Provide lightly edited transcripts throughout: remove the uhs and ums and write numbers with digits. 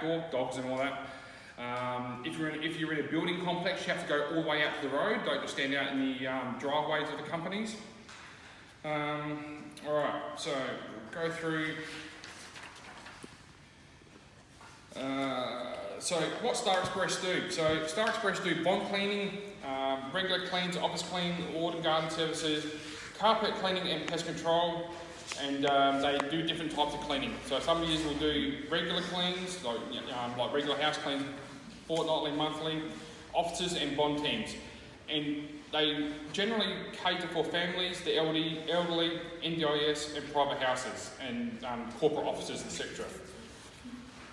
door, dogs and all that. If you're in a building complex, you have to go all the way out to the road. Don't just stand out in the driveways of the companies. Alright, so go through. So what Star Express do? So Star Express do bond cleaning, regular cleans, office cleaning, lawn and garden services, carpet cleaning and pest control, and they do different types of cleaning. So some years will do regular cleans, like regular house cleans, fortnightly, monthly, offices and bond teams. And they generally cater for families, the elderly, NDIS and private houses and corporate offices, etc.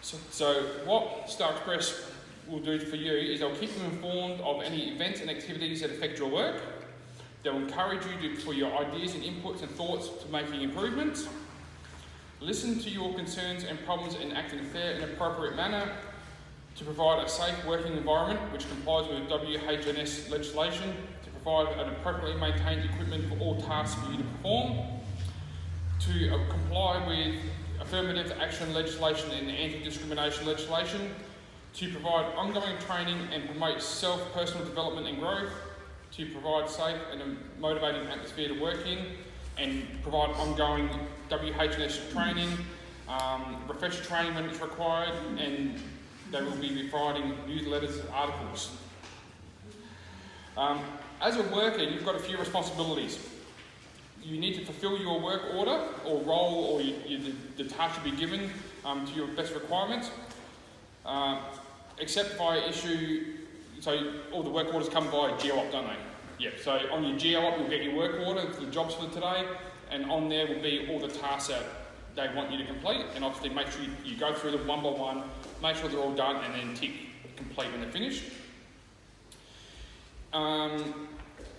So what Star Express will do for you is they'll keep you informed of any events and activities that affect your work. They'll encourage you for your ideas and inputs and thoughts to making improvements. Listen to your concerns and problems and act in a fair and appropriate manner to provide a safe working environment which complies with WHS legislation, to provide an appropriately maintained equipment for all tasks for you to perform, to comply with affirmative action legislation and anti-discrimination legislation, to provide ongoing training and promote personal development and growth, to provide safe and a motivating atmosphere to work in, and provide ongoing WHS training, refresher training when it's required, and they will be providing newsletters and articles. As a worker, you've got a few responsibilities. You need to fulfill your work order or role or the task you'll be given to your best requirements. Except by issue, so all the work orders come via GeoOp, don't they? Yeah, so on your GeoOp you'll get your work order for the jobs for today, and on there will be all the tasks that they want you to complete, and obviously make sure you go through them one by one, make sure they're all done, and then tick complete when they're finished.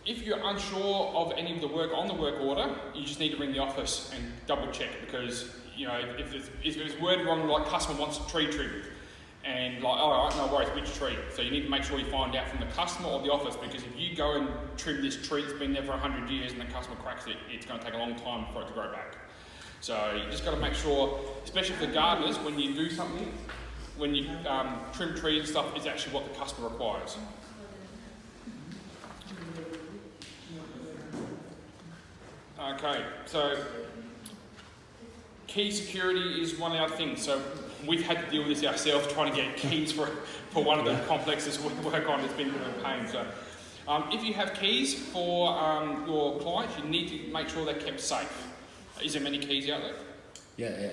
If you're unsure of any of the work on the work order, you just need to ring the office and double check, because if it's worded wrong, like customer wants a tree trimmed, and like, all right, no worries, which tree? So you need to make sure you find out from the customer or the office, because if you go and trim this tree that's been there for 100 years and the customer cracks it, it's going to take a long time for it to grow back. So you just got to make sure, especially for the gardeners, when you do something, when you trim trees and stuff, it's actually what the customer requires. Okay, so key security is one of the other things. So we've had to deal with this ourselves, trying to get keys for one of the complexes we work on. It's been a bit of a pain. So if you have keys for your clients, you need to make sure they're kept safe. Is there many keys out there?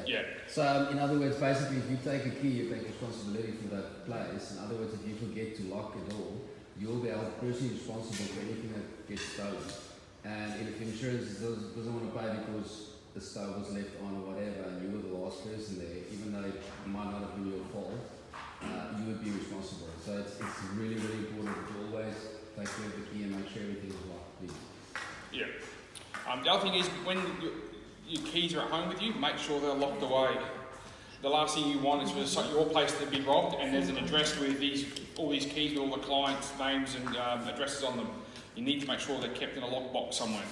Yeah. So in other words, basically, if you take a key, you take responsibility for that place. In other words, if you forget to lock the door, you'll be personally responsible for anything that gets stolen. And if insurance doesn't want to pay because the stove was left on or whatever, and you were the last person there, even though it might not have been your fault, you would be responsible. So it's really, really important to always take care of the key and make sure everything is locked, please. Yeah. The other thing is, when your keys are at home with you, make sure they're locked away. The last thing you want is for your place to be robbed and there's an address with all these keys with all the clients' names and addresses on them. You need to make sure they're kept in a lockbox somewhere.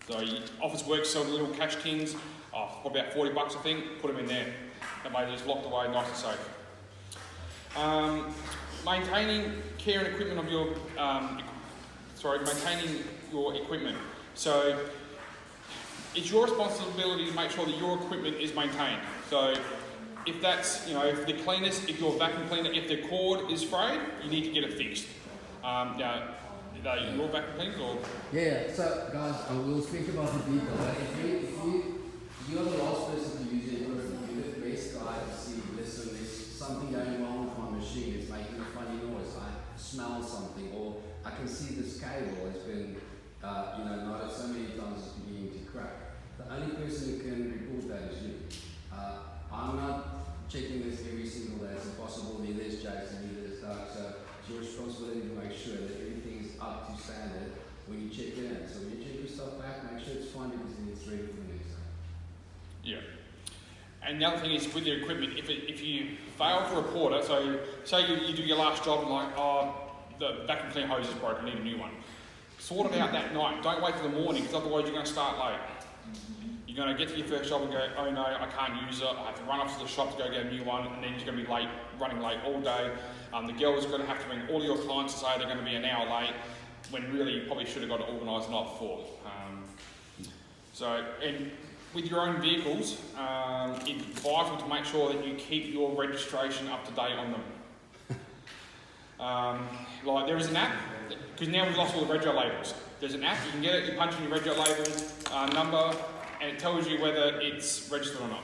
So office works sell the little cash tins, probably about $40 I think, put them in there. That way they're just locked away nice and safe. Maintaining care and equipment of your, maintaining your equipment. So it's your responsibility to make sure that your equipment is maintained. So if that's, if the cleaners, if your vacuum cleaner, if the cord is frayed, you need to get it fixed. Are they your vacuum cleaners or? Yeah, so guys, we'll speak about the detail. If you're the last person to use it, you're the best guy to see, listen, there's something going wrong with my machine, it's making a funny noise, I smell something, or I can see this cable has been, knotted so many times it's beginning to crack. The only person who can report that is you. I'm not checking this every single day, it's impossible, neither is Jason, neither is Doug, so it's your responsibility to make sure that everything is up to standard when you check it in. So when you check your stuff back, make sure it's fine because then it's ready for the next time. Yeah. And the other thing is with your equipment, if you fail to report it, so say you do your last job and the vacuum cleaner hose is broken, I need a new one. Sort it out that night. Don't wait till the morning because otherwise you're going to start late. You're going to get to your first job and go, oh no, I can't use it, I have to run off to the shop to go get a new one, and then you're going to be late, running late all day. The girls are going to have to ring all your clients to say they're going to be an hour late, when really you probably should have got it organised the night before. And with your own vehicles, it's vital to make sure that you keep your registration up to date on them. Like there is an app, because now we've lost all the rego labels. There's an app, you can get it, you punch in your rego label number, and it tells you whether it's registered or not.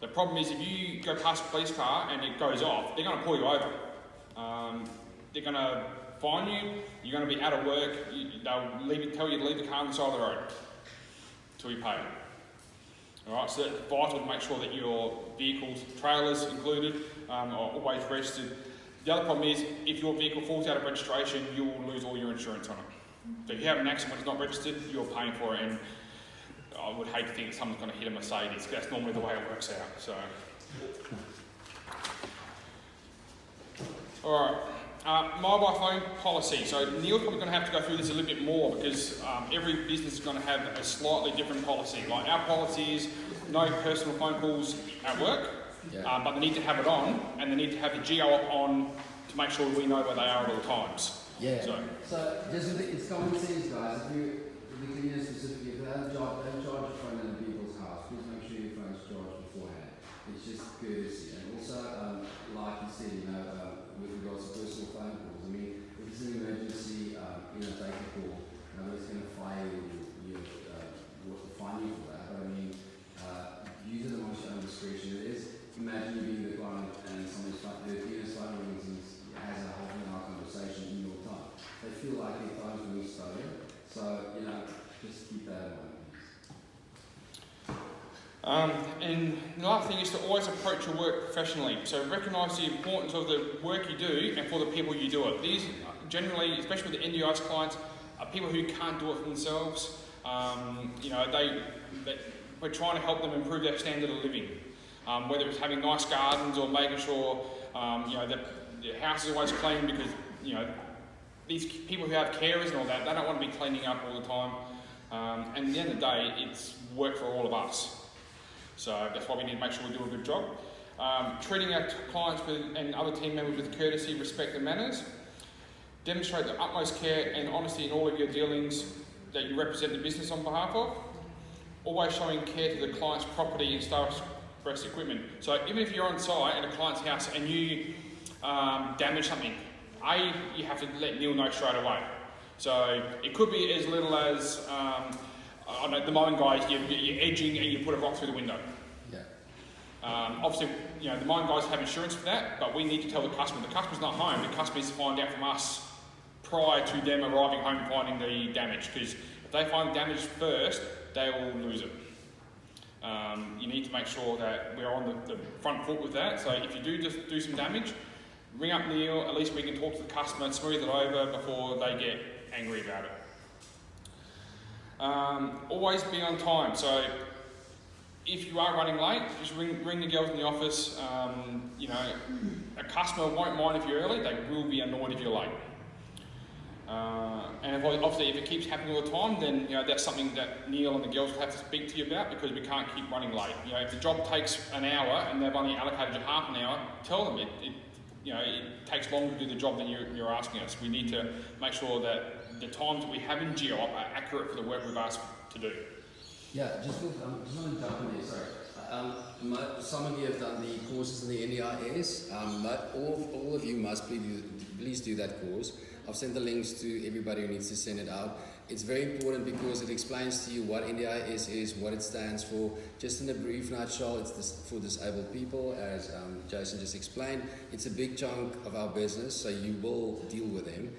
The problem is if you go past a police car and it goes off, they're going to pull you over. They're going to fine you, you're going to be out of work, they'll tell you to leave the car on the side of the road until you pay it. Alright, so it's vital to make sure that your vehicles, trailers included, are always registered. The other problem is, if your vehicle falls out of registration, you will lose all your insurance on it. So if you have an accident when it's not registered, you're paying for it, and I would hate to think someone's going to hit a Mercedes, because that's normally the way it works out. So, alright, mobile phone policy. So Neil's probably going to have to go through this a little bit more, because every business is going to have a slightly different policy. Like our policy is no personal phone calls at work, but they need to have it on, and they need to have the geo op on to make sure we know where they are at all times. Yeah. So just it's common sense, guys. If the cleaner specifically, if they don't charge your phone in people's house, please make sure your phone's charged beforehand. It's just courtesy. And also, like you said, with regards to personal phone calls, I mean, if it's an emergency, take a call. Nobody's going to fire you, fine you for that. But I mean, use it amongst your own discretion. It is. Imagine you being the client and somebody's phone rings and has a half an hour conversation in your time. They feel like their time's being stolen. So, just keep that in mind. And the other thing is to always approach your work professionally. So recognise the importance of the work you do and for the people you do it. These generally, especially with the NDIS clients, are people who can't do it for themselves. We're trying to help them improve their standard of living. Whether it's having nice gardens or making sure that the house is always clean, because these people who have carers and all that, they don't want to be cleaning up all the time. And at the end of the day, it's work for all of us. So that's why we need to make sure we do a good job. Treating our clients and other team members with courtesy, respect and manners. Demonstrate the utmost care and honesty in all of your dealings that you represent the business on behalf of. Always showing care to the client's property and Star Express equipment. So even if you're on site at a client's house and you damage something, you have to let Neil know straight away. So it could be as little as, the mowing guys, you're edging and you put a rock through the window. Yeah. Obviously, the mowing guys have insurance for that, but we need to tell the customer. The customer's not home, the customer needs to find out from us prior to them arriving home and finding the damage, because if they find damage first, they will lose it. You need to make sure that we're on the front foot with that. So if you do just do some damage, ring up Neil, at least we can talk to the customer and smooth it over before they get angry about it. Always be on time. So if you are running late, just ring the girls in the office. A customer won't mind if you're early, they will be annoyed if you're late. And obviously if it keeps happening all the time, then that's something that Neil and the girls will have to speak to you about, because we can't keep running late. If the job takes an hour and they've only allocated you half an hour, tell them it takes longer to do the job than you're asking us. We need to make sure that the times that we have in GeoOp are accurate for the work we've asked to do. Yeah, just want to jump in there, sorry. Some of you have done the courses in the NDIS. All of you must please do that course. I've sent the links to everybody who needs to send it out. It's very important because it explains to you what NDIS is, what it stands for. Just in a brief nutshell, it's for disabled people, as Jason just explained. It's a big chunk of our business, so you will deal with them.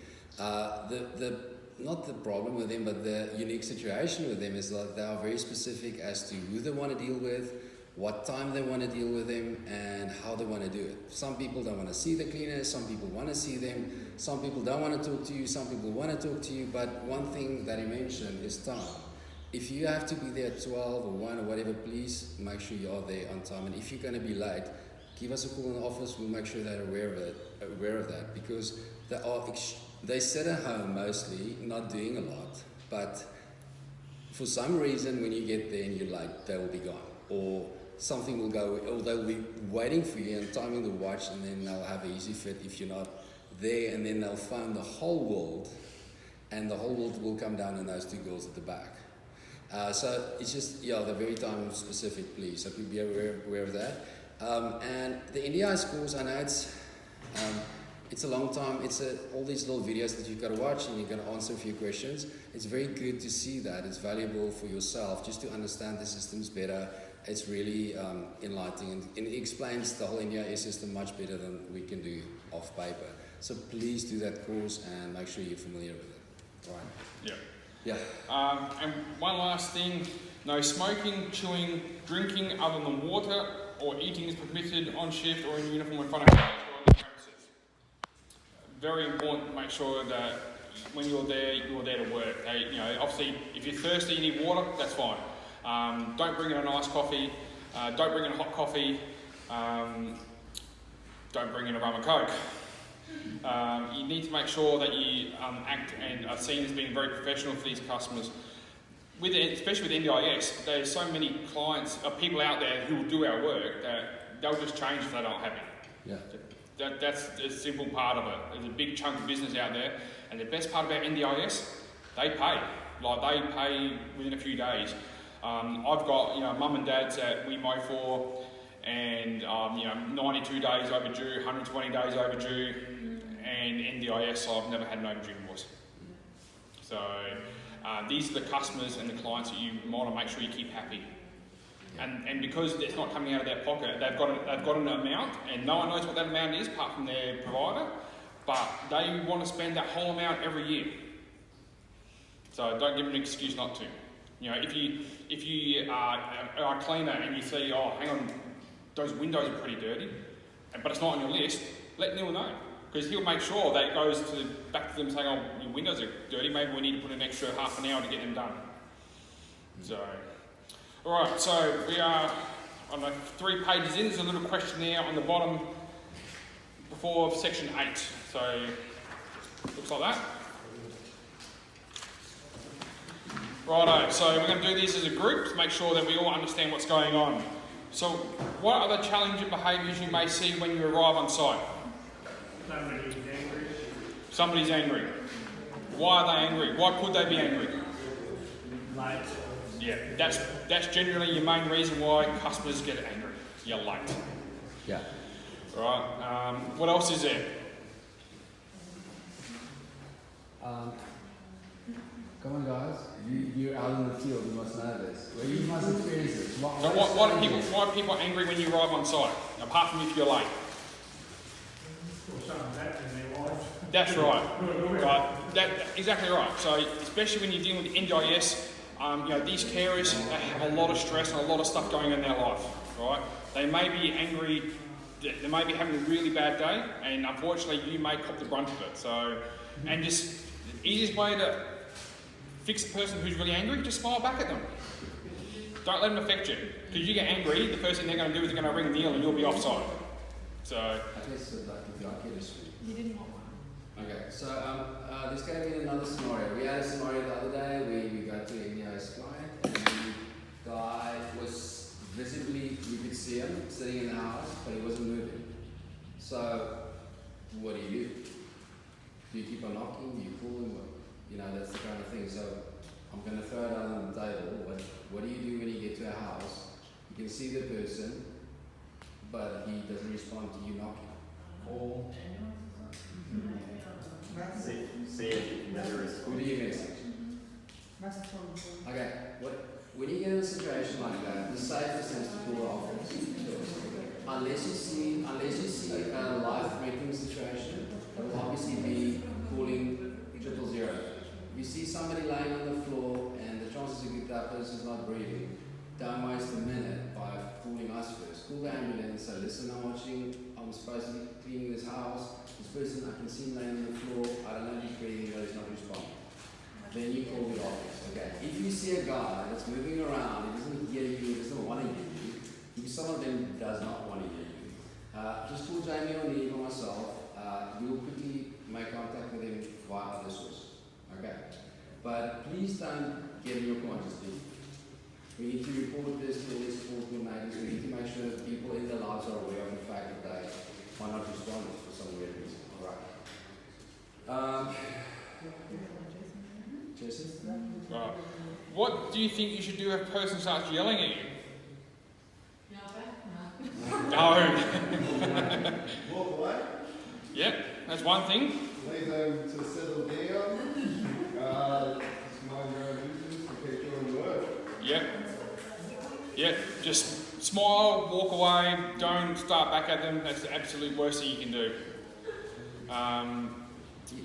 Not the problem with them, but the unique situation with them is that they are very specific as to who they want to deal with, what time they want to deal with them, and how they want to do it. Some people don't want to see the cleaners, some people want to see them, some people don't want to talk to you, some people want to talk to you, but one thing that he mentioned is time. If you have to be there at 12 or 1 or whatever, please make sure you are there on time. And if you're going to be late, give us a call in the office, we'll make sure they're aware of that, because they sit at home mostly, not doing a lot, but For some reason, when you get there and you're late, they will be gone. Or something will go, or they'll be waiting for you and timing the watch, and then they'll have an easy fit if you're not there, and then they'll phone the whole world, and the whole world will come down on those two girls at the back. So it's just, yeah, they're very time specific, please. So please be aware of that. And the NDI course, I know it's a long time. It's all these little videos that you've got to watch, and you're going to answer a few questions. It's very good to see that. It's valuable for yourself just to understand the systems better. It's really enlightening, and it explains the whole NDIS system much better than we can do off paper. So please do that course and make sure you're familiar with it. All right. Yeah. Yeah. And one last thing, no smoking, chewing, drinking other than water, or eating is permitted on shift or in uniform in front of clients or on the premises. Very important to make sure that when you're there to work. Obviously, if you're thirsty, you need water, that's fine. Don't bring in an iced coffee, don't bring in a hot coffee, don't bring in a rum and coke. You need to make sure that you act and are seen as being very professional for these customers. Especially with NDIS, there's so many clients, people out there who will do our work that they'll just change if they're not happy. Yeah. That's a simple part of it. There's a big chunk of business out there, and the best part about NDIS, they pay. They pay within a few days. I've got mum and dads that we mow for, and 92 days overdue, 120 days overdue, and NDIS I've never had an overdue invoice. So these are the customers and the clients that you want to make sure you keep happy. And because it's not coming out of their pocket, they've got an amount, and no one knows what that amount is apart from their provider, but they want to spend that whole amount every year. So don't give them an excuse not to. If you are a cleaner and you see, oh, hang on, those windows are pretty dirty, but it's not on your list, let Neil know. Because he'll make sure that it goes back to them saying, oh, your windows are dirty, maybe we need to put an extra half an hour to get them done. So, alright, so we are on 3 pages in. There's a little questionnaire on the bottom before section 8. So, looks like that. Righto, so we're going to do this as a group to make sure that we all understand what's going on. So, what are the challenging behaviours you may see when you arrive on site? Somebody's angry. Somebody's angry. Why are they angry? Why could they be angry? Late. Yeah, that's generally your main reason why customers get angry. You're late. Yeah. Right. What else is there? Come on, guys. You're out in the field. You must know this. Well, you must experience this. Why are people angry when you arrive on site? Apart from if you're late. Or something that in their lives. That's right. Right. Exactly right. So especially when you're dealing with NDIS, these carers have a lot of stress and a lot of stuff going on in their life. Right. They may be angry. They may be having a really bad day, and unfortunately, you may cop the brunt of it. So, and just the easiest way to fix a person who's really angry, just smile back at them. Don't let them affect you. Because you get angry, the first thing they're going to do is they're going to ring Neil and you'll be offside. So. I guess You didn't want one. Okay, so there's going to be another scenario. We had a scenario the other day where we got to a NDIS client, and the guy was visibly, you could see him sitting in the house, but he wasn't moving. So, what do? Do you keep on knocking? Do you call him? That's the kind of thing. So, I'm going to throw it out on the table. What do you do when you get to a house? You can see the person, but he doesn't respond to you knocking. Or see if you can better respond. who do you message? Okay, when you get in a situation like that, the safest is to call the office. Unless you see a life-threatening situation, it will obviously be calling 000. If you see somebody lying on the floor and the chances are that person is not breathing, don't waste a minute by calling us first. Call the ambulance, say, listen, I'm supposed to be cleaning this house. This person, I can see him laying on the floor. I don't know if he's breathing, but he's not responding. Then you call the office. Okay. If you see a guy that's moving around, he doesn't hear you, he doesn't want to hear you, because some of them does not want to hear you, just call Jamie or Neve or myself. We will quickly make contact with him via other sources. Okay. But please don't getting your client to speak. We need to report this to all the support coordinators. We need to make sure that people in their lives are aware of the fact that they are not responding for some weird reason. Alright. Jason? Right. What do you think you should do if a person starts yelling at you? No. Walk away. Yep, that's one thing. Leave them to settle down. Just mind your own business and keep doing work. Yep. Yep, just smile, walk away, don't start back at them. That's the absolute worst thing you can do.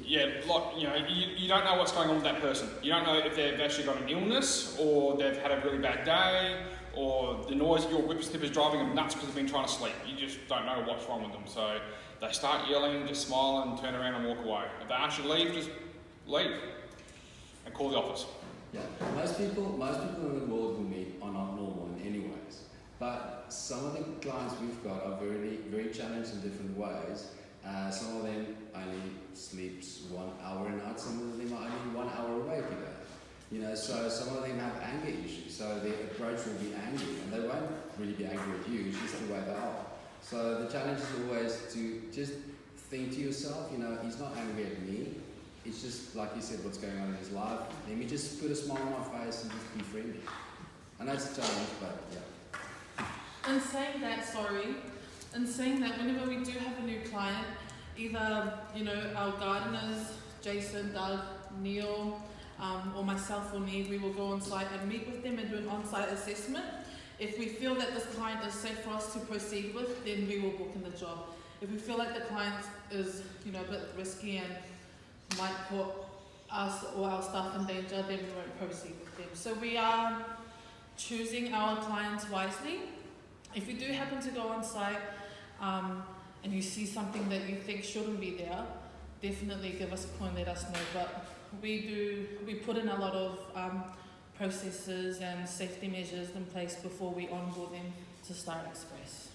Yeah, like, you know, you don't know what's going on with that person. You don't know if they've actually got an illness, or they've had a really bad day, or the noise of your whippersnipper is driving them nuts because they've been trying to sleep. You just don't know what's wrong with them. So they start yelling, just smile and turn around and walk away. If they ask you to leave, just leave and call the office. Yeah, most people in the world we meet are not normal in any ways. But some of the clients we've got are very, very challenged in different ways. Some of them only sleeps 1 hour a night, some of them are only 1 hour awake a day. You know, so some of them have anger issues, so their approach will be angry, and they won't really be angry at you, it's just the way they are. So the challenge is always to just think to yourself, you know, he's not angry at me, it's just, like you said, what's going on in his life. Let me just put a smile on my face and just be friendly. I know it's a challenge, but yeah. In saying that, whenever we do have a new client, either, you know, our gardeners, Jason, Doug, Neil, or myself or Neve, we will go on site and meet with them and do an on-site assessment. If we feel that this client is safe for us to proceed with, then we will book in the job. If we feel like the client is, you know, a bit risky and might put us or our staff in danger, then we won't proceed with them. So we are choosing our clients wisely. If you do happen to go on site and you see something that you think shouldn't be there, definitely give us a call and let us know. But we put in a lot of processes and safety measures in place before we onboard them to Star Express.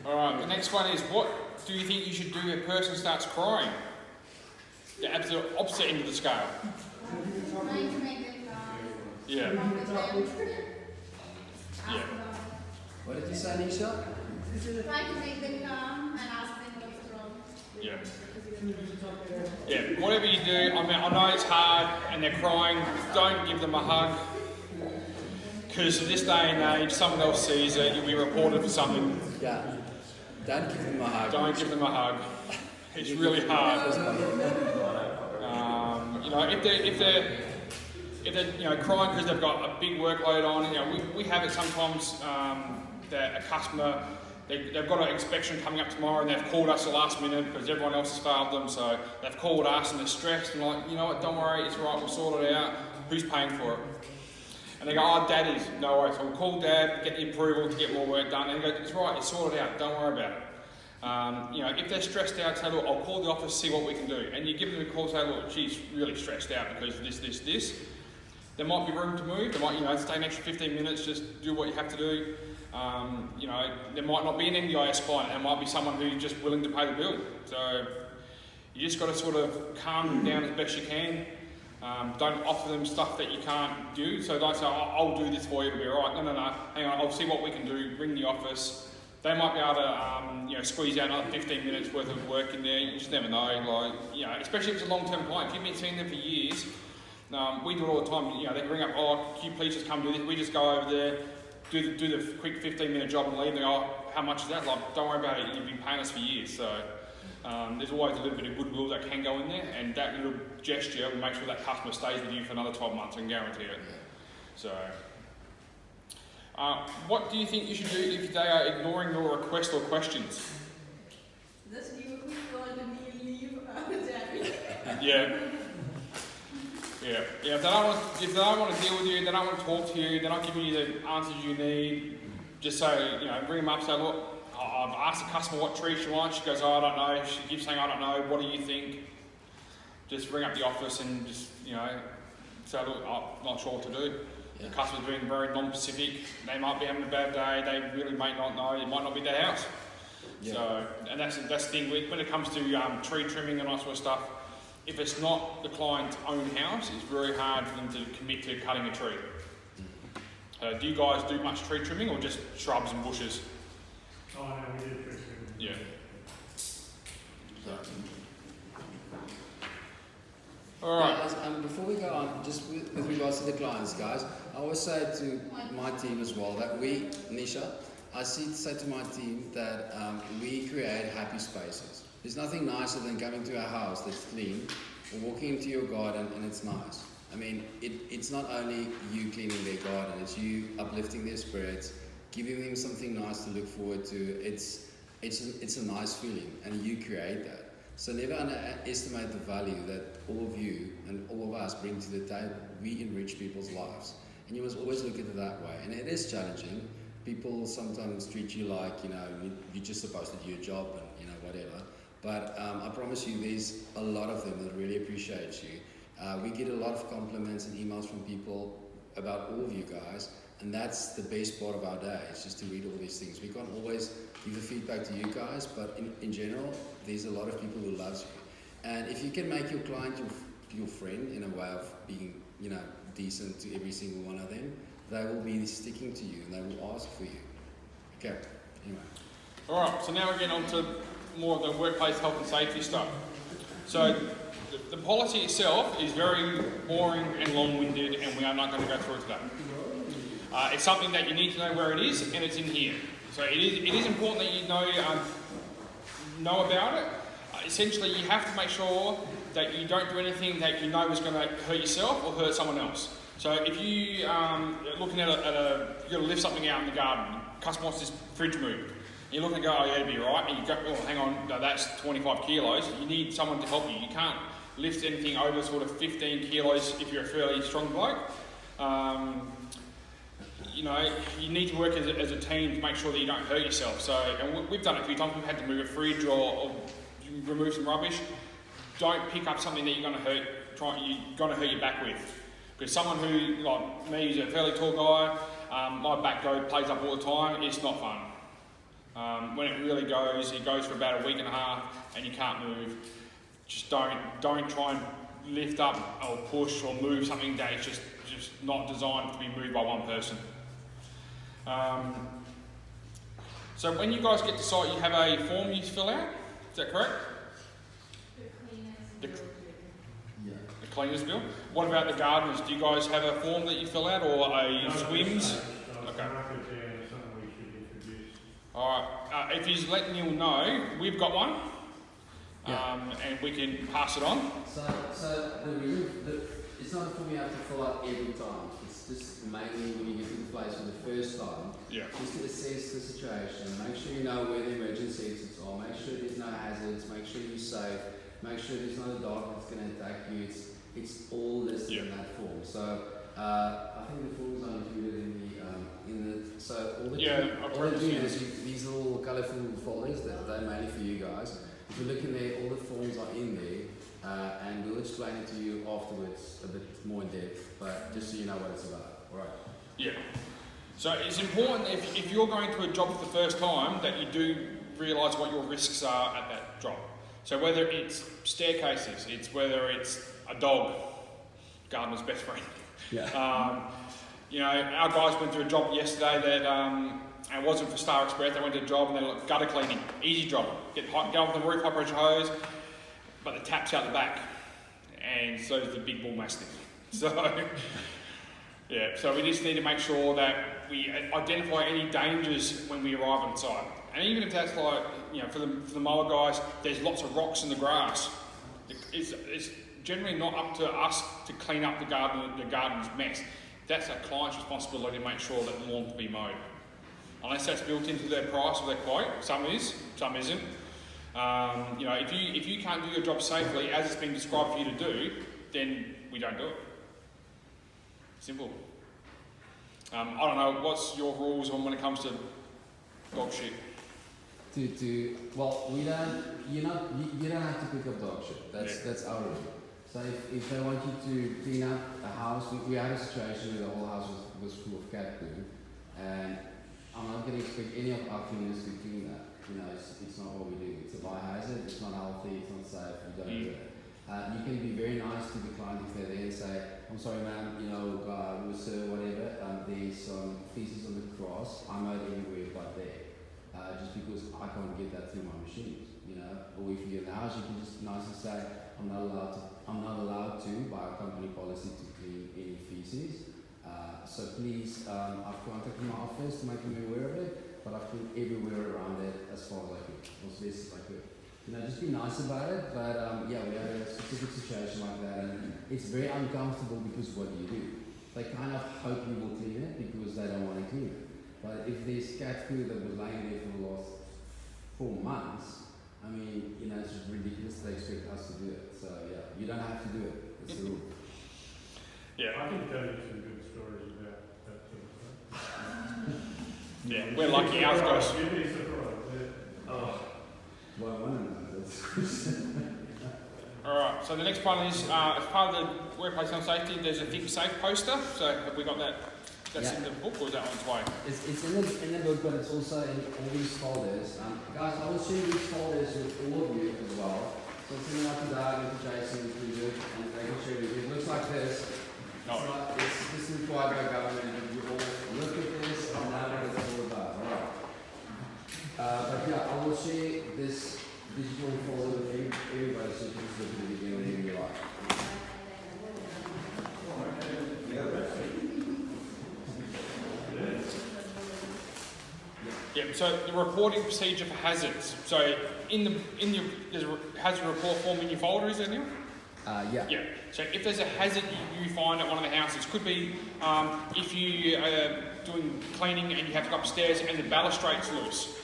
Alright, the next one is, what do you think you should do if a person starts crying? The absolute opposite end of the scale. Yeah. Yeah. What did you say, Nisha? Try to make them calm and ask them what's wrong. Yeah. Yeah, whatever you do, I mean, I know it's hard and they're crying, don't give them a hug. Because in this day and age, someone else sees it, you'll be reported for something. Yeah. Don't give them a hug. Don't give them a hug. It's really hard. You know, if they're you know, crying because they've got a big workload on, you know, we have it sometimes that a customer, they've got an inspection coming up tomorrow and they've called us the last minute because everyone else has failed them, so they've called us and they're stressed and like, you know what, don't worry, it's right, we'll sort it out. Who's paying for it? And they go, oh, Dad is. No worries. So we'll call Dad, get the approval to get more work done. And they go, it's right, it's sorted out, don't worry about it. You know, if they're stressed out, say, look, I'll call the office, see what we can do. And you give them a call, say, look, she's really stressed out because of this. There might be room to move. There might, you know, stay an extra 15 minutes, just do what you have to do. You know, there might not be an NDIS client. There might be someone who's just willing to pay the bill. So you just got to sort of calm them down as best you can. Don't offer them stuff that you can't do. So don't say, I'll do this for you, it'll be all right. No, hang on, I'll see what we can do, ring the office. They might be able to, you know, squeeze out another 15 minutes worth of work in there. You just never know, like, you know, especially if it's a long-term client. If you've been seeing them for years, we do it all the time. You know, they ring up, oh, can you please just come do this? We just go over there, do the quick 15-minute job and leave. They go, oh, how much is that? Like, don't worry about it, you've been paying us for years. So there's always a little bit of goodwill that can go in there, and that little gesture will make sure that customer stays with you for another 12 months, I can guarantee it. So, what do you think you should do if they are ignoring your request or questions? This new quick call to me and leave. Yeah. Yeah. If they don't want to deal with you, they don't want to talk to you, they're not giving you the answers you need, just say, you know, bring them up, say, look, I've asked the customer what tree she wants. She goes, oh, I don't know. She keeps saying, I don't know. What do you think? Just ring up the office and just, you know, say, look, I'm not sure what to do. Yeah. The customer's being very non-specific. They might be having a bad day. They really may not know. It might not be their house. Yeah. So, and that's the thing. When it comes to tree trimming and that sort of stuff, if it's not the client's own house, it's very hard for them to commit to cutting a tree. Do you guys do much tree trimming or just shrubs and bushes? Oh, no, we did tree trimming. Yeah. All right. Guys, before we go on, just with regards to the clients, guys, I always say to my team as well that we, Nisha, I say to my team that we create happy spaces. There's nothing nicer than coming to a house that's clean or walking into your garden and it's nice. I mean, it's not only you cleaning their garden, it's you uplifting their spirits, giving them something nice to look forward to. It's a nice feeling, and you create that. So never underestimate the value that all of you and all of us bring to the table. We enrich people's lives, and you must always look at it that way. And it is challenging. People sometimes treat you like, you're just supposed to do your job and, whatever. But I promise you, there's a lot of them that really appreciate you. We get a lot of compliments and emails from people about all of you guys, and that's the best part of our day, is just to read all these things. We can't always give the feedback to you guys, but in general, there's a lot of people who loves you. And if you can make your client your friend in a way of being, decent to every single one of them, they will be sticking to you and they will ask for you. Okay, anyway. All right, so now we're getting on to more of the workplace health and safety stuff. So the policy itself is very boring and long-winded, and we are not going to go through it today. It's something that you need to know where it is, and it's in here. So it is important that you know about it. Essentially, you have to make sure that you don't do anything that you know is going to hurt yourself or hurt someone else. So if you looking at you're going to lift something out in the garden, customer wants this fridge moved, and you're looking and go, oh yeah, it'll be right, and you go, oh hang on, no, that's 25 kilos. You need someone to help you. You can't lift anything over sort of 15 kilos if you're a fairly strong bloke. You need to work as a team to make sure that you don't hurt yourself. So, and we've done it a few times. We've had to move a fridge or remove some rubbish. Don't pick up something that you're going to hurt your back with. Because someone who, like me, is a fairly tall guy, my back plays up all the time. It's not fun. When it really goes, it goes for about a week and a half, and you can't move. Just don't try and lift up or push or move something that is just not designed to be moved by one person. So when you guys get to site, you have a form you fill out. Is that correct? The cleaners bill. What about the gardeners? Do you guys have a form that you fill out, or a swims? Okay. All right. If he's letting you know, we've got one, and we can pass it on. So the reason it's not a form you have to fill out every time. It's just mainly when you get to the place for the first time. Yeah. Just to assess the situation. Make sure you know where the emergency exits are. Make sure there's no hazards. Make sure you're safe. Make sure there's not a dog that's going to attack you. It's all listed in that form. So I think the forms are included in the so all the these little colourful folders that they're mainly for you guys. If you look in there, all the forms are in there, and we'll explain it to you afterwards a bit more in depth. But just so you know what it's about. All right. Yeah. So it's important if you're going to a job for the first time that you do realise what your risks are at that job. So whether it's staircases, whether it's a dog, gardener's best friend. Yeah. Our guys went to a job yesterday that it wasn't for Star Express. They went to a job and they like gutter cleaning, easy job. Get off the roof, high pressure hose, but the tap's out the back, and so is the big bull mastiff. So yeah, so we just need to make sure that we identify any dangers when we arrive on site. And even if that's like, for the mower guys, there's lots of rocks in the grass. It's generally not up to us to clean up the garden's mess. That's a client's responsibility to make sure that the lawn can be mowed. Unless that's built into their price or their quote, some is, some isn't. If you can't do your job safely as it's been described for you to do, then we don't do it. Simple. I don't know, what's your rules on when it comes to dog shit? Well, you don't have to pick up dog shit. That's our rule. So if they want you to clean up a house, we had a situation where the whole house was full of cat poo, and I'm not going to expect any of our cleaners to clean that. It's not what we do. It's a biohazard. It's not healthy. It's not safe. We don't do it. You can be very nice to the client if they're there and say, I'm sorry ma'am, you know, sir, whatever, there's some feces on the grass, I know it everywhere but there. Just because I can't get that through my machines, you know. Or if you're in the house, you can just nicely say, I'm not allowed to by our company policy to clean any feces. So please, I've contacted my office to make them aware of it, but I've cleaned everywhere around it as far as I could, as best as I could. You know, just be nice about it, but yeah, we had a specific situation like that, and it's very uncomfortable because what do you do? They kind of hope you will clean it because they don't want to clean it. But if there's cat food that was lying there for the last 4 months, I mean, you know, it's just ridiculous they expect us to do it. So yeah, you don't have to do it. It's the rule. Yeah. I can tell you some good stories about that sort of stuff. Yeah, we're lucky ours goes. You'd be surprised, yeah. Oh. Well, I want to know this. Alright, so the next one is, as part of the workplace health safety, there's a Think Safe poster. So have we got that? That's Yeah. in the book, or is that on its way? It's in the book, but it's also in all these folders. Guys, I will share these folders with all of you as well. So it's in out to Doug and to Jason, to you, and they can share with you. It looks like this. No. This is required by government, and you all look at this and know what it's all about. Alright. But yeah, I will share this digital folder with everybody so you can just look at it again whenever you like. Yeah, so the reporting procedure for hazards. So there's a hazard report form in your folder, is there, Neil? Yeah. Yeah. So if there's a hazard you find at one of the houses, could be if you are doing cleaning and you have to go upstairs and the balustrade's loose.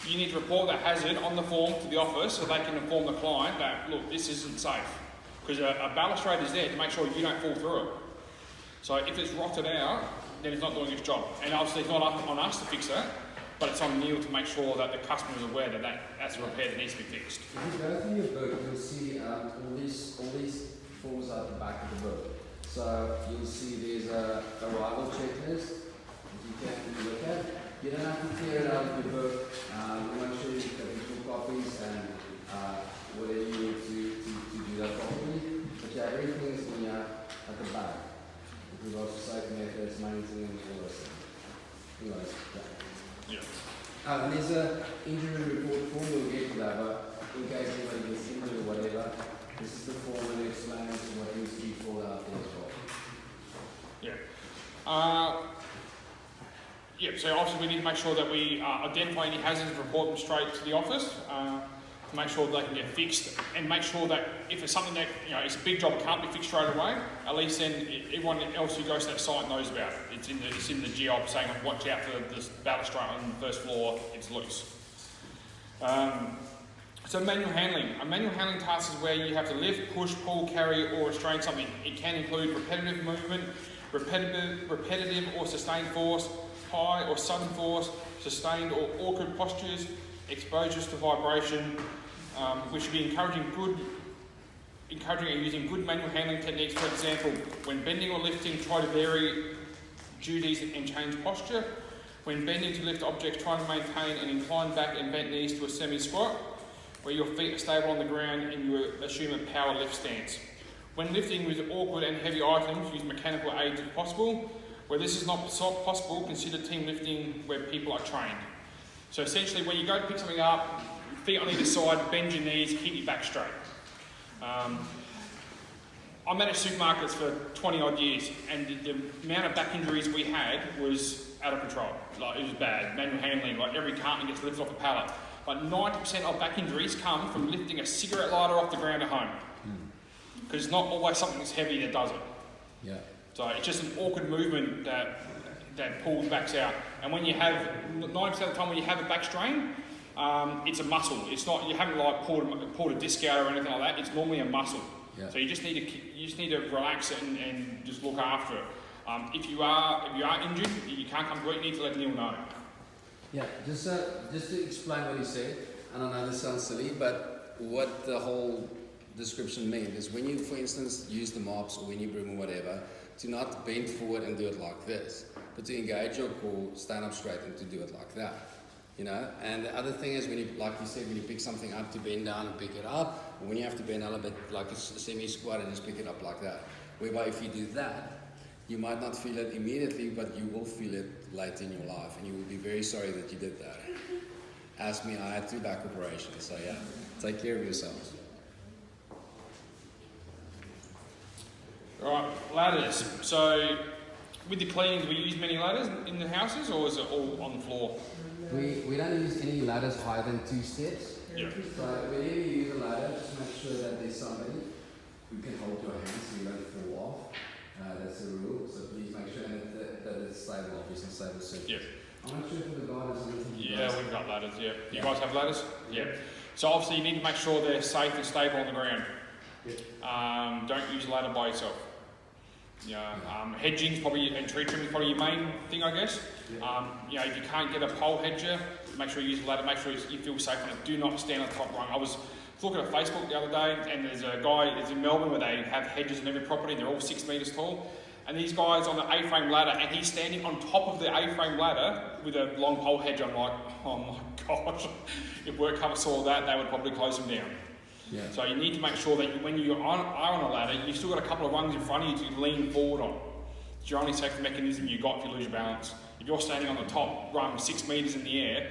You need to report that hazard on the form to the office so they can inform the client that, look, this isn't safe. Because a balustrade is there to make sure you don't fall through it. So if it's rotted out, then it's not doing its job. And obviously it's not up on us to fix that, but it's on Neil to make sure that the customer is aware that that's a repair that needs to be fixed. If you go through your book, you'll see all these forms at the back of the book. So you'll see there's a arrival checklist that you can look at. You don't have to tear it out of your book. We want to show you the digital copies and whatever you need to do that properly. But yeah, everything is in at the back. With regards to safe methods, maintenance, all those things. Anyways, yeah. Yeah. And there's an injury report form, we'll get to that, but in case anybody gets injured or whatever, this is the form that explains what needs to be filled out there as well. Yeah. Yeah, so obviously we need to make sure that we identify any hazards and report them straight to the office to make sure that they can get fixed, and make sure that if it's something that, you know, it's a big job, can't be fixed straight away, at least then everyone else who goes to that site knows about it. It's in the GOB saying, watch out for this balustrade on the first floor, it's loose. So manual handling. A manual handling task is where you have to lift, push, pull, carry or restrain something. It can include repetitive movement, repetitive or sustained force, high or sudden force, sustained or awkward postures, exposures to vibration. We should be encouraging and using good manual handling techniques. For example, when bending or lifting, try to vary duties and change posture. When bending to lift objects, try to maintain an inclined back and bent knees to a semi-squat, where your feet are stable on the ground and you assume a power lift stance. When lifting with awkward and heavy items, use mechanical aids if possible. Where this is not possible, consider team lifting where people are trained. So essentially, when you go to pick something up, feet on either side, bend your knees, keep your back straight. I managed supermarkets for 20 odd years, and the amount of back injuries we had was out of control. Like, it was bad. Manual handling, like every carton gets lifted off a pallet. But 90% of back injuries come from lifting a cigarette lighter off the ground at home. Because it's not always something that's heavy that does it. Yeah. So it's just an awkward movement that pulls backs out. And when you have, 90% of the time when you have a back strain, it's a muscle. It's not, you haven't like pulled a disc out or anything like that. It's normally a muscle. Yeah. So you just need to relax it and just look after it. If you are injured, you can't come to work, you need to let Neil know. Yeah, just to explain what he said, and I know this sounds silly, but what the whole description means is when you, for instance, use the mops or when you broom or whatever, to not bend forward and do it like this, but to engage your core, stand up straight and to do it like that. You know, and the other thing is when you, like you said, when you pick something up to bend down and pick it up, or when you have to bend a little bit like a semi-squat and just pick it up like that. Whereby if you do that, you might not feel it immediately, but you will feel it later in your life, and you will be very sorry that you did that. Ask me, I had 2 back operations, so yeah, take care of yourselves. Right, ladders. So with the cleaning, do we use many ladders in the houses, or is it all on the floor? We don't use any ladders higher than 2 steps. Yeah. So whenever you use a ladder, just make sure that there's somebody who can hold your hand so you don't fall off. That's the rule. So please make sure that it's stable, obviously stable surface. Yeah. I'm not sure for the guarders and everything. Yeah, we've got ladders, yeah. You guys have ladders? Yeah. So obviously you need to make sure they're safe and stable on the ground. Don't use a ladder by yourself. Yeah, hedging's probably, and tree trimming is probably your main thing, I guess. You know, if you can't get a pole hedger, make sure you use a ladder, make sure you feel safe on it. Do not stand on the top rung. I was looking at Facebook the other day, and there's a guy, it's in Melbourne, where they have hedges on every property, and they're all 6 metres tall. And these guys on the A-frame ladder, and he's standing on top of the A-frame ladder with a long pole hedge. I'm like, oh my gosh, if work cover saw that, they would probably close him down. Yeah. So you need to make sure that when you are on a ladder, you've still got a couple of rungs in front of you to lean forward on. It's your only safety mechanism you've got if you lose your balance. If you're standing on the top rung 6 metres in the air,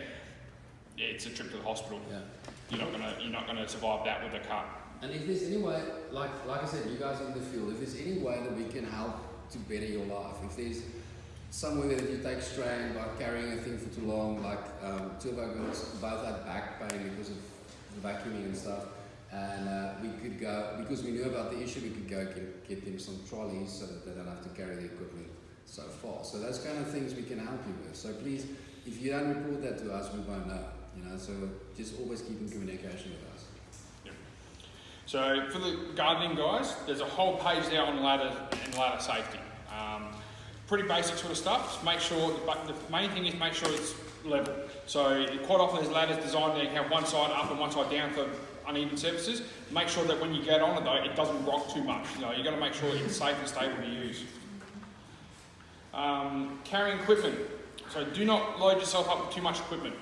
yeah, it's a trip to the hospital. Yeah. You're not gonna survive that with a cut. And if there's any way, like I said, you guys are in the field, if there's any way that we can help to better your life, if there's somewhere that you take strain by carrying a thing for too long, like 2 of our girls both had back pain because of the vacuuming and stuff, and we could go, because we knew about the issue, we could go get them some trolleys so that they don't have to carry the equipment so far. So those kind of things we can help you with. So please, if you don't report that to us, we won't know. You know, so just always keep in communication with us. Yep. So for the gardening guys, there's a whole page there on ladder and ladder safety. Pretty basic sort of stuff. Just make sure, but the main thing is make sure it's level. So quite often there's ladders designed that you have one side up and one side down for uneven surfaces. Make sure that when you get on it though, it doesn't rock too much. You know, you've got to make sure it's safe and stable to use. Carrying equipment. So do not load yourself up with too much equipment.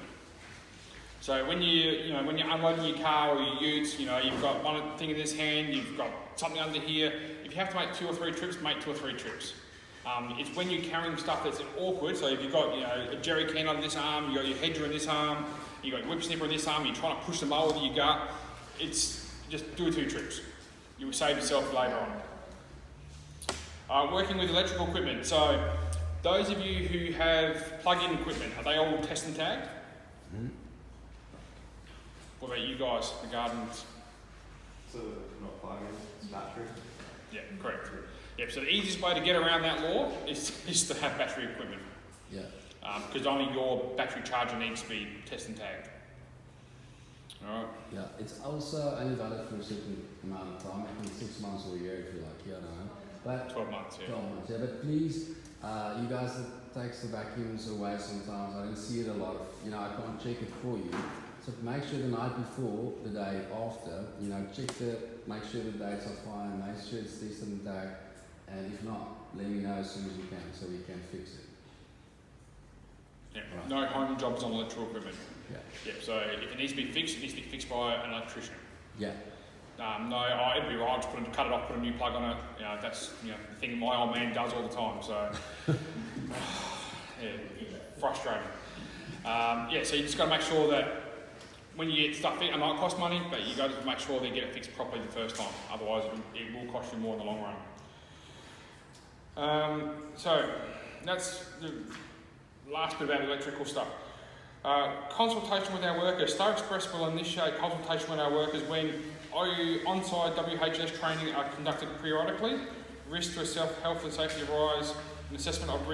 So when you're unloading your car or your utes, you know, you've got one thing in this hand, you've got something under here. If you have to make 2 or 3 trips, make 2 or 3 trips. It's when you're carrying stuff that's awkward. So if you've got, you know, a jerry can on this arm, you've got your hedger in this arm, you've got your whip snipper in this arm, you're trying to push the mower with your gut, it's just do 2 trips. You will save yourself later on. Working with electrical equipment. So those of you who have plug-in equipment, are they all test and tagged? Mm-hmm. What about you guys, the gardens? So not plug-in, it's battery. Yeah, correct. Yep, so the easiest way to get around that law is to have battery equipment. Yeah. Because only your battery charger needs to be test and tagged. Alright. Yeah, it's also only valid for a certain amount of time, I think 6 months or a year if you like, yeah, I don't know. But 12 months, yeah. 12 months, yeah, but please, you guys that takes the vacuums away sometimes, I don't see it a lot, you know, I can't check it for you. So make sure the night before, the day after, you know, make sure the dates are fine, make sure it's tested and tagged, and if not, let me know as soon as you can so we can fix it. Yeah. Right. No home jobs on electrical equipment. Yeah. Yep, so if it needs to be fixed, it needs to be fixed by an electrician. Yeah. It'd be right, just cut it off, put a new plug on it. You know, that's, you know, the thing my old man does all the time, so yeah, frustrating. So you just got to make sure that when you get stuff fixed, it might cost money, but you got to make sure they get it fixed properly the first time. Otherwise, it will cost you more in the long run. So that's the last bit about electrical stuff. Consultation with our workers. Star Express will initiate consultation with our workers when on-site WHS training are conducted periodically, risks to health and safety arise, an assessment of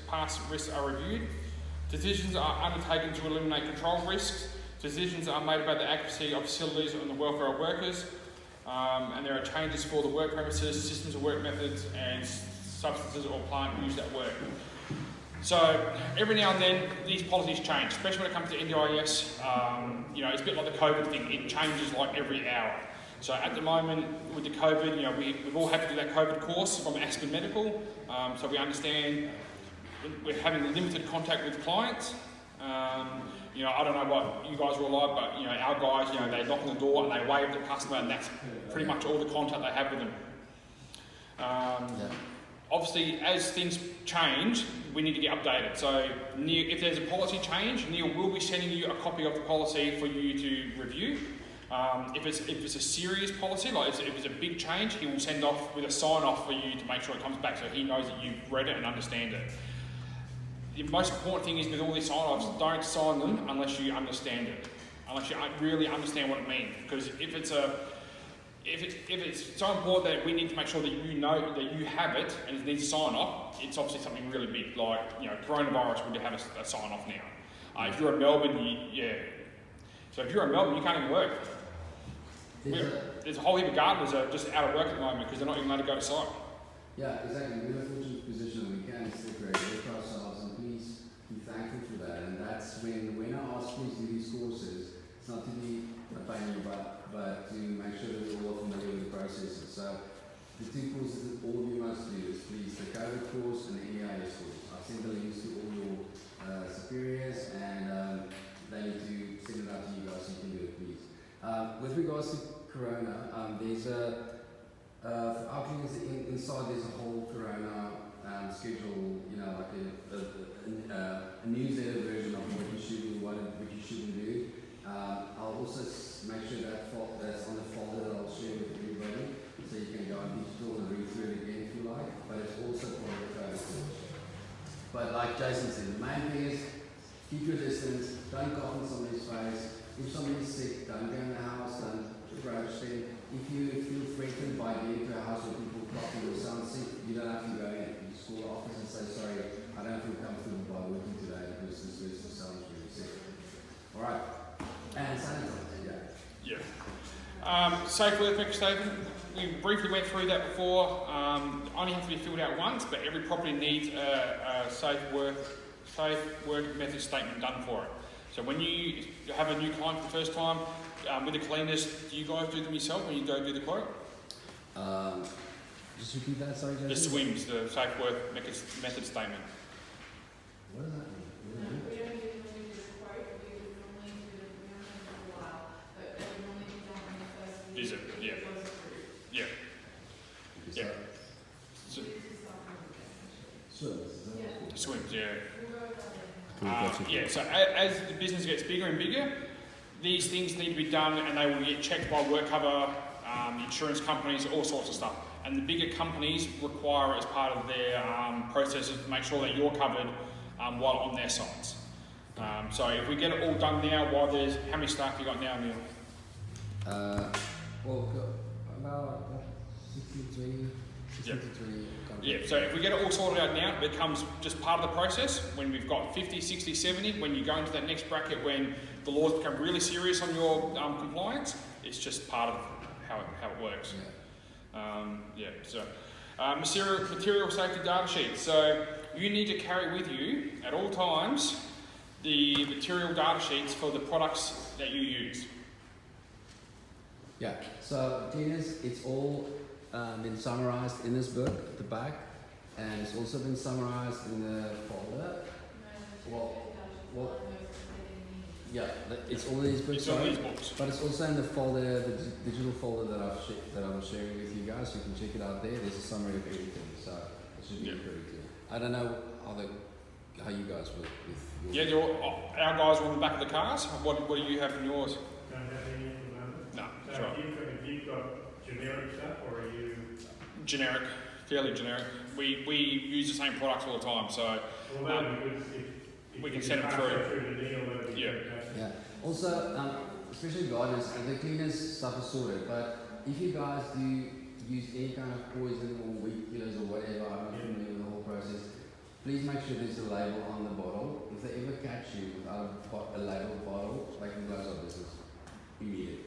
past risks are reviewed, decisions are undertaken to eliminate control risks, decisions are made about the accuracy of facilities and the welfare of workers, and there are changes for the work premises, systems of work methods, and substances or plant used at work. So every now and then these policies change, especially when it comes to NDIS. You know, it's a bit like the COVID thing, it changes like every hour. So at the moment with the COVID, you know, we've all had to do that COVID course from Aspen Medical, so we understand we're having limited contact with clients. You know, I don't know what you guys were like, but you know, our guys, you know, they knock on the door and they wave at the customer, and that's pretty much all the contact they have with them. Obviously, as things change, we need to get updated. So, Neil, if there's a policy change, Neil will be sending you a copy of the policy for you to review. If it's a serious policy, like if it's a big change, he will send off with a sign off for you to make sure it comes back, so he knows that you've read it and understand it. The most important thing is with all these sign offs, don't sign them unless you understand it, unless you really understand what it means. Because if it's so important that we need to make sure that you know that you have it and it needs a sign off, it's obviously something really big, like, you know, coronavirus would have a sign off now. If you're in Melbourne, so if you're in Melbourne, you can't even work. There's a whole heap of gardeners that are just out of work at the moment because they're not even allowed to go to site. Yeah, exactly. We're in a fortunate position that we can separate work ourselves, and please be thankful for that. And that's when I ask please do these courses, it's not to be a pain in your butt, but to make sure that we're all familiar with the processes. So the two courses that all of you must do is please the COVID course and the EIS course. I've sent the links to all your superiors, and they need to send it out to you guys so you can do it, please. With regards to Corona, there's for our clients inside there's a whole Corona schedule, you know, like a newsletter version of what you should do, what you shouldn't do. I'll also make sure that's on the folder that I'll share with everybody, so you can go on digital and read through it again if you like, but it's also part of the code course. But like Jason said, the main thing is keep your distance, don't cough in somebody's face. If somebody's sick, don't go in the house, don't approach them. If you feel threatened by getting to a house where people coughing or sound sick, you don't have to go in. You just call the office and say, sorry, I don't feel comfortable by working today because this person sounds really sick. Alright. And sanitize, Safe work statement. We briefly went through that before. Only have to be filled out once, but every property needs a safe work method statement done for it. So when you have a new client for the first time, with the cleaners, do you guys do them yourself when you go do the quote? just repeat that, sorry, Jason. The SWIMS, the safe work method statement. What does that mean? We don't usually do the quote, we would normally do the for a while, but they would normally be done on the first Visit, yeah. it was approved. Yeah. Yeah. So, SWIMS, yeah. So as the business gets bigger and bigger, these things need to be done, and they will get checked by work cover, insurance companies, all sorts of stuff. And the bigger companies require it as part of their processes to make sure that you're covered while on their sites. So if we get it all done now, how many staff you got now, Neil? Well, about 63. Yeah, so if we get it all sorted out now, it becomes just part of the process. When we've got 50, 60, 70, when you go into that next bracket, when the laws become really serious on your compliance, it's just part of how it works. Material safety data sheet. So you need to carry with you at all times the material data sheets for the products that you use. Yeah, so cleaners, it's all been summarized in this book at the back, and it's also been summarized in the folder. Yeah, it's all in these books, but it's also in the folder, the digital folder that I was sharing with you guys. You can check it out there. There's a summary of everything, so it should be pretty clear. I don't know how you guys work with your... our guys are on the back of the cars. What do you have in yours? Don't have any at the moment. No, So that's right. if you've got generic stuff, or are you... Generic, fairly generic. We use the same products all the time, so Well, that'd be good if we can you send them pass through. that through the deal, that'd be Yeah. fantastic. Yeah. Also, especially gardeners, the cleaners stuff is sorted, but if you guys do use any kind of poison or weed killers or whatever, I'm not familiar with the whole process, please make sure there's a label on the bottle. If they ever catch you without a labeled bottle, they can close our business immediately.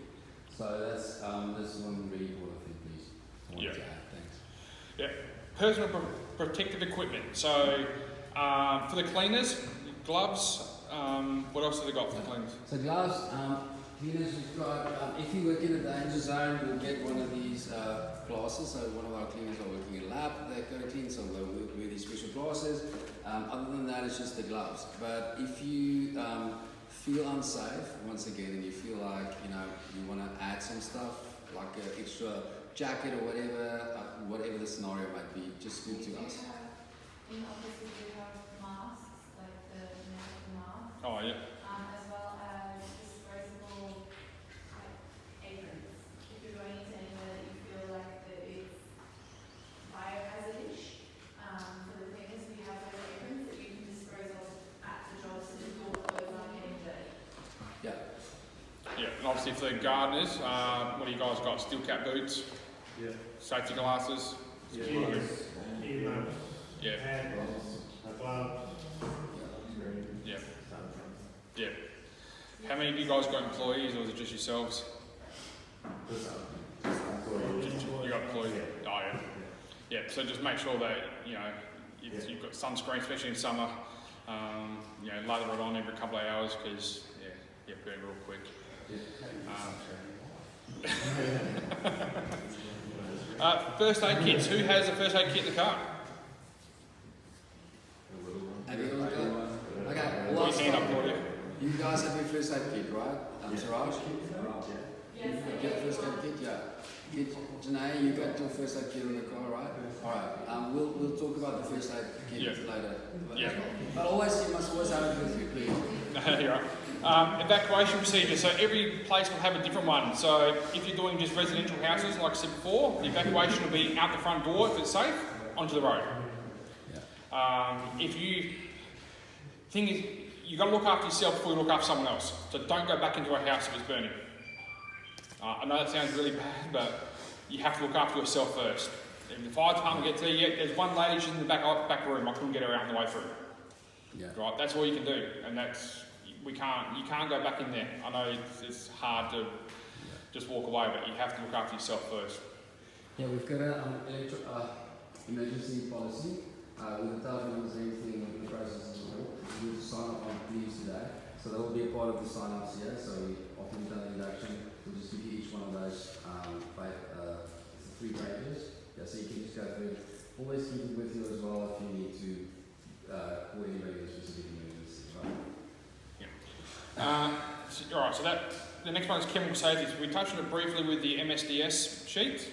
So that's one really important thing, please. I wanted to add. Thanks. Yeah, personal protective equipment. So for the cleaners, gloves. What else have they got for the cleaners? So gloves, cleaners, we've got, if you work in a danger zone, you'll get one of these glasses. So one of our cleaners are working in a lab, they're going to clean, so they'll wear these special glasses. Other than that, it's just the gloves. But if you feel unsafe once again, and you feel like you want to add some stuff like an extra jacket or whatever the scenario might be, just speak to us. In offices we have masks, like the medical mask, Oh, yeah. as well as disposable aprons. If you're going into anywhere that you feel like that it's biohazardous, for the cleaners, we have those aprons that you can dispose of at the job so that your clothes aren't getting dirty. Yeah, and obviously for the gardeners, what do you guys got? Steel cap boots, Yeah. safety glasses. Yeah. Ears, earmuffs, Yeah, hats, gloves. yeah, yeah. How many of you guys got employees, or is it just yourselves? Just, you got employees? Oh, yeah. Yeah, so just make sure that, you've got sunscreen, especially in summer. Lather it on every couple of hours because, you burn real quick. First aid kits. Who has a first aid kit in the car? Have you guys got? Okay, Put last your hand up, time. Claudia. You guys have your first aid kit, right? Siraj? You get the first aid kit, yeah. Janae, you got your first aid kit in the car, right? Alright, we'll talk about the first aid kit later. But you must always have it with you, please. You're right. Evacuation procedure. So every place will have a different one. So if you're doing just residential houses, like I said before, the evacuation will be out the front door if it's safe, onto the road. Thing is, you've got to look after yourself before you look after someone else. So don't go back into a house if it's burning. I know that sounds really bad, but you have to look after yourself first. If the fire department gets there, there's one lady, she's in the back room, I couldn't get her out on the way through. Yeah. Right, that's all you can do, and you can't go back in there. I know it's hard to just walk away, but you have to look after yourself first. Yeah, we've got an emergency policy. With the telephone numbers and everything in the process as well. We will sign up on leaves today. So that will be a part of the sign-ups here. So after we've done the induction, we'll just give you each one of those 3 pages. Yeah, so you can just go through it. Always keep it with you as well if you need to call anybody in specific emergency. Alright, so the next one is chemical safety. So we touched on it briefly with the MSDS sheet.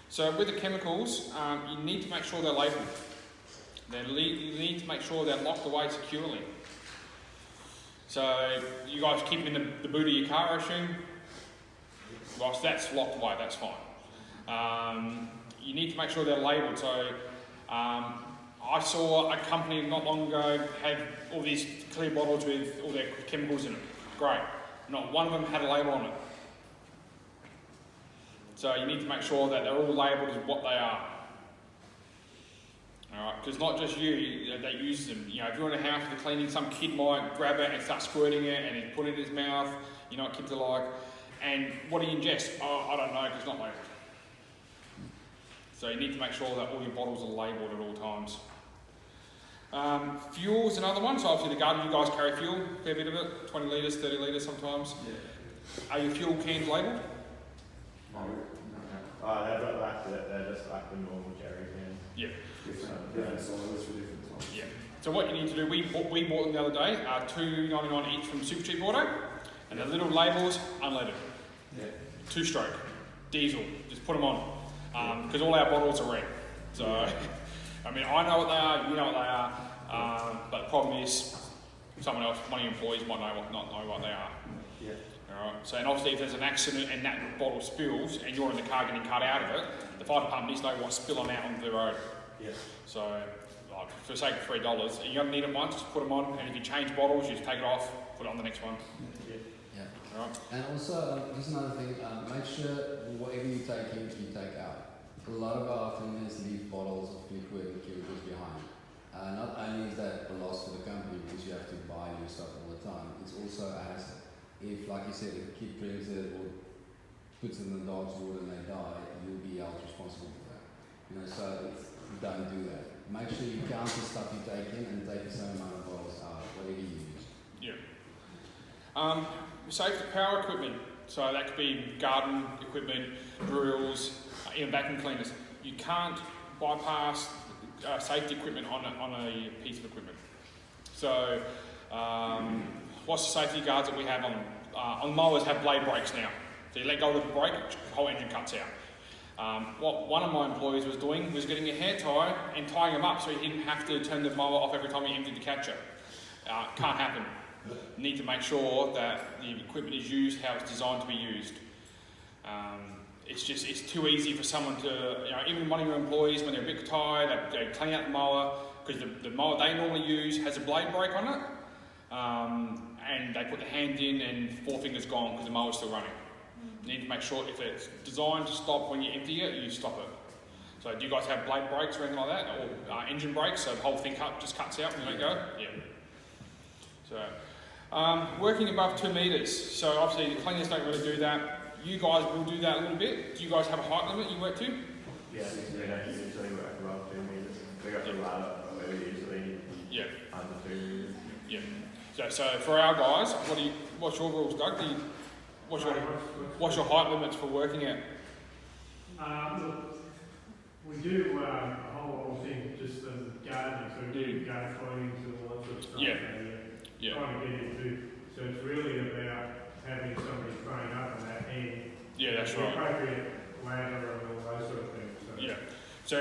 So with the chemicals, you need to make sure they're labelled. You need to make sure they're locked away securely. So you guys keep them in the boot of your car, I assume? Whilst that's locked away, that's fine. You need to make sure they're labelled. So I saw a company not long ago had all these clear bottles with all their chemicals in them. Great. Not one of them had a label on it. So you need to make sure that they're all labelled as what they are. Alright, because not just you that use them. If you're in a house with cleaning, some kid might grab it and start squirting it and then put it in his mouth. You know what kids are like. And what do you ingest? Oh, I don't know, because it's not labelled. So you need to make sure that all your bottles are labelled at all times. Fuel's another one. So obviously the garden, you guys carry fuel, a fair bit of it, 20 litres, 30 litres sometimes. Yeah. Are your fuel cans labelled? They're just like the normal jerry cans. Yeah. Different sizes for different times. Yeah. So what you need to do, we bought them the other day, $2.99 each from Super Cheap Auto, and the little labels, unleaded. Yeah. 2-stroke, diesel, just put them on, because all our bottles are red. So, I mean, I know what they are, you know what they are, but the problem is, someone else, one of your employees might not know what they are. Yeah. Alright, so and obviously if there's an accident and that bottle spills and you're in the car getting cut out of it, the fire department needs to know what's spilling out onto the road. Yeah. So, for sake of $3, you only need it once, just put them on, and if you change bottles, you just take it off, put it on the next one. Yeah. Alright. And also, just another thing, make sure whatever you take in, you take out. A lot of our cleaners leave bottles of liquid and chemicals behind. Not only is that a loss for the company because you have to buy new stuff all the time, it's also a hassle. If, like you said, if a kid drinks it or puts it in the dog's water and they die, you'll be held responsible for that. So don't do that. Make sure you count the stuff you take in and take the same amount of bottles out, whatever you use. Yeah. Safety power equipment. So that could be garden equipment, drills, even vacuum cleaners. You can't bypass safety equipment on a piece of equipment. So what's the safety guards that we have on mowers have blade brakes now. So you let go of the brake, the whole engine cuts out. What one of my employees was doing was getting a hair tie and tying them up so he didn't have to turn the mower off every time he emptied the catcher. Can't happen. You need to make sure that the equipment is used how it's designed to be used. It's too easy for someone to, even one of your employees, when they're a bit tired, they clean out the mower, because the mower they normally use has a blade brake on it, and they put the hand in and forefingers gone because the mower's still running. You need to make sure if it's designed to stop when you empty it, you stop it. So do you guys have blade brakes or anything like that, or engine brakes, so the whole thing just cuts out when you let go? Yeah. So, working above 2 metres. So obviously the cleaners don't really do that. You guys will do that a little bit. Do you guys have a height limit you work to? Yeah, we don't usually work above 2 metres. We got the ladder, but we usually under 2 metres. Yeah. So for our guys, what's your rules, Doug? What's your height limits for working at? Look, we do a whole thing just as gardening, so we do garden cleanings and all that sort of stuff. Yeah. Trying to get into, so it's really about having somebody train up on that and That's the right. appropriate ladder and all those sort of things. So. Yeah. So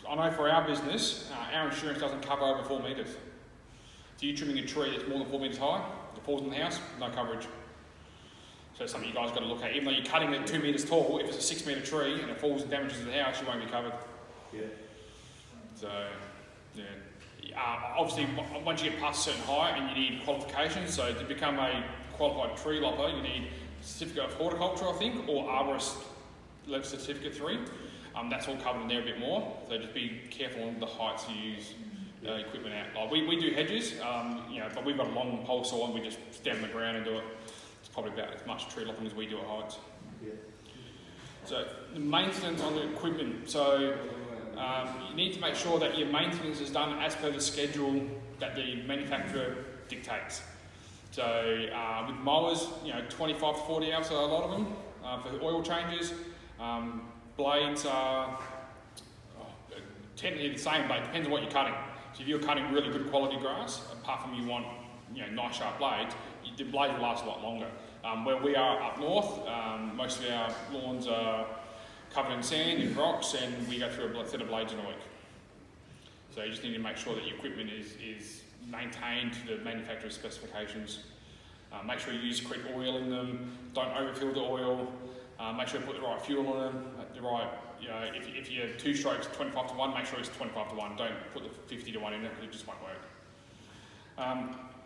I know for our business, our insurance doesn't cover over 4 metres. So you're trimming a tree that's more than 4 metres high, it falls in the house, no coverage. So it's something you guys got to look at. Even though you're cutting it 2 metres tall, if it's a 6 metre tree and it falls and damages the house, you won't be covered. Yeah. So, obviously, once you get past a certain height and you need qualifications, so to become a qualified tree lopper, you need certificate of horticulture, I think, or arborist level certificate 3. That's all covered in there a bit more. So just be careful on the heights you use equipment at. Like we do hedges, but we've got a long pole saw and we just stem the ground and do it. It's probably about as much tree lopping as we do at heights. Yeah. So the maintenance on the equipment. So you need to make sure that your maintenance is done as per the schedule that the manufacturer dictates. So with mowers, 25 to 40 hours, so a lot of them for oil changes. Blades are technically the same, but it depends on what you're cutting. So if you're cutting really good quality grass, apart from you want nice sharp blades, the blades will last a lot longer. Where we are up north, most of our lawns are covered in sand and rocks, and we go through a set of blades in a week. So you just need to make sure that your equipment is maintained to the manufacturer's specifications. Make sure you use the correct oil in them, don't overfill the oil, make sure you put the right fuel on them, the right, if you're 2 strokes 25 to 1, make sure it's 25 to 1, don't put the 50 to 1 in there because it just won't work.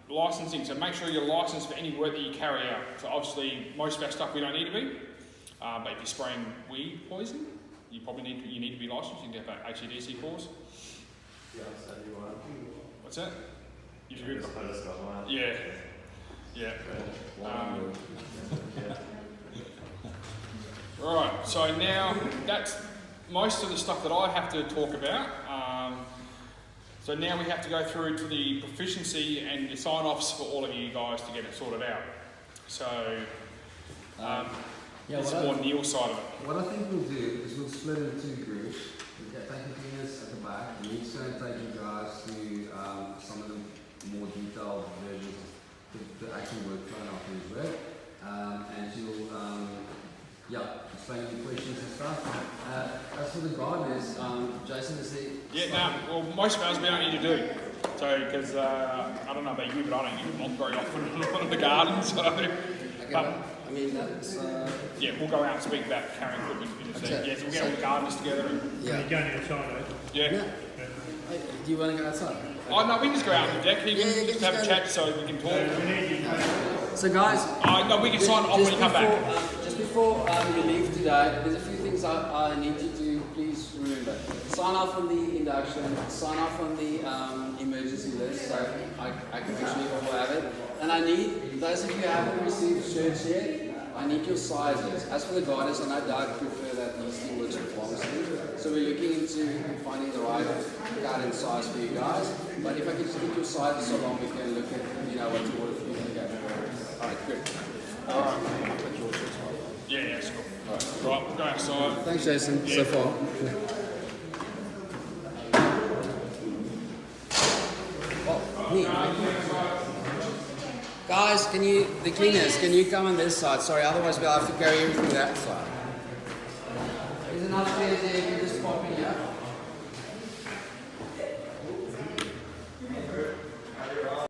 Licensing, so make sure you're licensed for any work that you carry out. So obviously most of our stuff we don't need to be, but if you're spraying weed poison, you probably need to be licensed. You can have an HCDC course. Yeah, so you want. What's that? You Just good? put a stuff on it. Yeah. Yeah. Right, so now that's most of the stuff that I have to talk about. So now we have to go through to the proficiency and the sign-offs for all of you guys to get it sorted out. So it's more Neil's side of it. What I think we'll do is we'll split it into groups. We'll take the cleaners at the back, and each going to take you guys through some of the more detailed versions of the actual workflow and after his work. And she'll, explain any questions and stuff. As for the gardeners, Jason, is there... Yeah, well, most of ours we don't need to do. So, because I don't know about you, but I don't use them very often in the garden, so... Okay, but, I mean, that's... Yeah, we'll go out and speak about carrying equipment. Okay. So we'll get all the gardeners together. And, You're going outside, eh? yeah. Hey, do you want to go outside? Oh, no, we can just go out on the deck even, just have a chat so we can talk. We need you. So guys... No, we can sign off when you come back. Just before you leave today, there's a few things I need you to please remember. Sign off on the induction, sign off on the emergency list, so I can make sure you all have it. And I need, those of you who haven't received shirts yet, I need your sizes. As for the gardeners, I know Doug prefer that these things works with pharmacy. So we're looking into finding the right garden size for you guys. But if I can just get your sizes so long, we can look at, what to order for you to go. Alright, good. Alright, I'll put your shirts on. Yeah, it's cool. Right, we'll go outside. Thanks, Jason, so far. Oh, neat. Guys, the cleaners, can you come on this side? Sorry, otherwise we'll have to carry everything that side. There's enough chairs there.